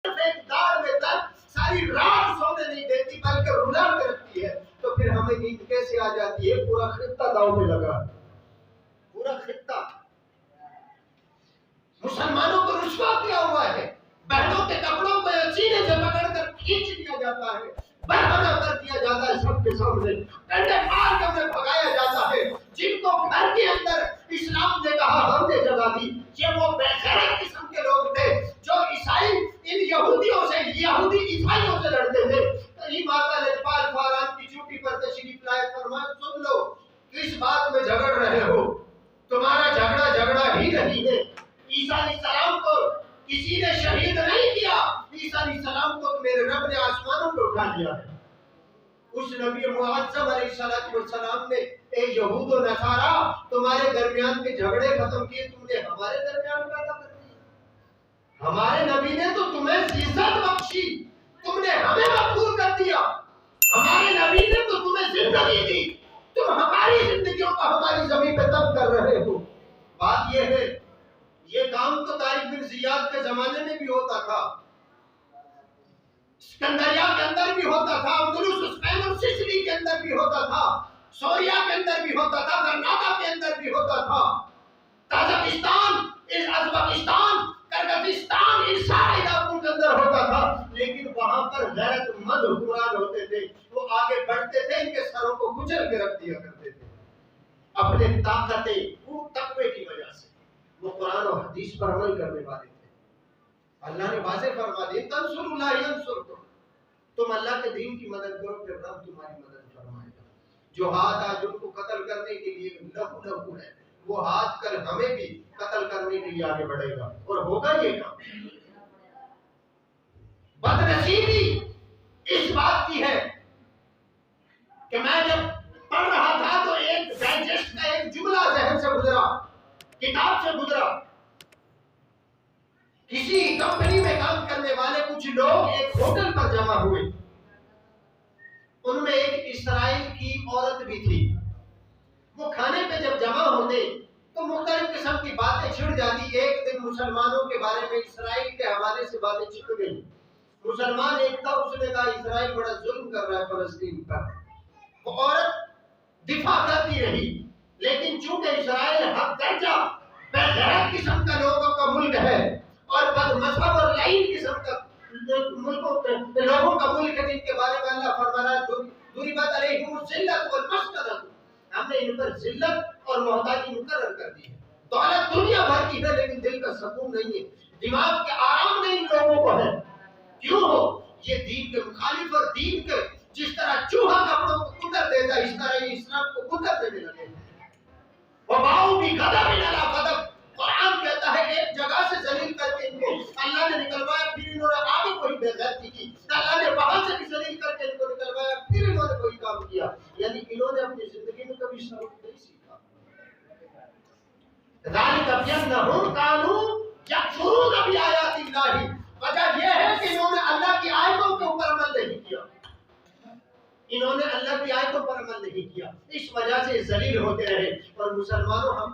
داڑھ میں درد ساری رات سونے نہیں دیتی بلکہ رلا کے رکھتی ہے، تو پھر ہمیں نیند کیسے آ جاتی ہے؟ پورا خطہ داؤ میں لگا، پورا خطہ مسلمانوں کو رسوا کیا ہوا ہے، بہنوں کے کپڑوں کو سینے سے پکڑ کر کھینچ دیا جاتا ہے، برہنہ کر دیا جاتا ہے سب کے سامنے، ڈنڈے مار کر بھگایا جاتا ہے۔ جن کو گھر کے اندر اسلام نے کہا ہم نے جگہ دی، یہ وہ بے غیرت قسم کے لوگ تھے جو عیسائی ان یہودیوں سے، یہودی عیسائیوں سے لڑتے تھے۔ ماتا لجپال فاران کی چوٹی پر تشریف لائے، فرمایا سن لو کس بات میں جھگڑ رہے ہو، تمہارا جھگڑا ہی نہیں ہے۔ عیسیٰ علیہ السلام کو کسی نے شہید نہیں کیا، عیسیٰ علیہ السلام کو میرے رب نے آسمانوں پہ اٹھا لیا ہے۔ اس نبی معظم علیہ السلام نے اے یہود و نصارا تمہارے درمیان کے جھگڑے ختم کیے، تم نے ہمارے درمیان پیدا کر دیے۔ ہمارے نبی نے تو تمہیں عزت بخشی، تم نے ہمیں مقبول کر دیا۔ ہمارے نبی نے تو تمہیں زندگی دی، تم ہماری زندگیوں کا ہماری زمین پہ تب کر رہے ہو۔ بات یہ ہے، یہ کام تو طارق بن زیاد کے زمانے میں بھی ہوتا تھا، اسکندریہ کے اندر بھی ہوتا تھا، اندلس اسپین اور سسلی کے اندر بھی ہوتا تھا، سوریا کے اندر بھی ہوتا تھا، گرناٹا کے اندر بھی ہوتا تھا، تاجکستان، ازبکستان، کرغزستان، ان سارے علاقوں کے اندر ہوتا تھا۔ لیکن وہاں پر غیرت مند حکمران ہوتے تھے، وہ آگے بڑھتے تھے، ان کے سروں کو کچل کے رکھ دیا کرتے تھے اپنے طاقت تقوی کی وجہ سے۔ وہ قرآن و حدیث پر عمل کرنے والے تھے۔ اللہ نے واضح فرما دیا تنصروا اللہ ینصرکم، تم اللہ کے دین کی مدد کرو پھر رب تمہاری مدد فرمائے گا۔ جو ہاتھ آج ان کو قتل کرنے کے لیے لہو لہو ہے، وہ ہاتھ کل ہمیں بھی قتل کرنے کے لیے آگے بڑھے گا، اور ہوگا یہ کام۔ بدنصیبی اس بات کی ہے کہ میں جب پڑھ رہا تھا تو ایک ڈائجسٹ کا ایک جملہ ذہن سے گزرا، کتاب سے گزرا۔ کسی کمپنی میں کام کرنے والے کچھ لوگ ایک ہوٹل پر جمع ہوئے، ان میں ایک اسرائیل کی عورت بھی تھی۔ وہ کھانے پہ جب جمع ہوتے تو مختلف قسم کی باتیں چھڑ جاتی۔ ایک دن مسلمانوں کے بارے میں اسرائیل کے حوالے سے باتیں چھڑ گئی۔ مسلمان ایک تھا، اس نے کہا اسرائیل بڑا ظلم کر رہا ہے فلسطین پر۔ وہ عورت دفاع کرتی رہی، لیکن چونکہ اسرائیل حق درجہ بے غیرت قسم کا لوگوں کا ملک ہے اور بد مذہب اور لعین قسم کا لوگوں کا ملک ہے، جن کے بارے میں اللہ فرما رہا ہے ضربت علیہم الذلۃ والمسکنہ، ہم نے ان پر ذلت اور محتاجی مقرر کر دی ہے۔ دولت دنیا بھر کی ہے لیکن دل کا سکون نہیں ہے، دماغ کے آرام نہیں ان لوگوں کو ہے۔ کیوں ہو؟ یہ دین کے مخالف اور دین کے جس طرح چوہا کپڑوں کو کتر دیتا ہے، اس طرح یہ اسلام کو کتر دینے لگے ہیں۔ وباؤ بھی غضب علی غضب، قرآن کہتا ہے ایک جگہ سے ذلیل کر کے ان کو اللہ نے نکلوایا، پھر انہوں نے آگے کوئی بے غیرتی کی، اللہ نے وہاں سے بھی ذلیل کر کے ان کو نکلوایا، پھر انہوں نے کوئی کام کیا۔ یعنی انہوں نے اپنی زندگی میں کبھی صبر نہیں سیکھا۔ ذالک بأنہم کانوا یکفرون بآیات اللہ، وجہ یہ ہے کہ انہوں نے اللہ کی آیتوں کے اوپر عمل نہیں کیا، انہوں نے اللہ کی آیتوں پر عمل نہیں کیا، اس وجہ سے ذلیل ہوتے رہے۔ اور مسلمانوں ہم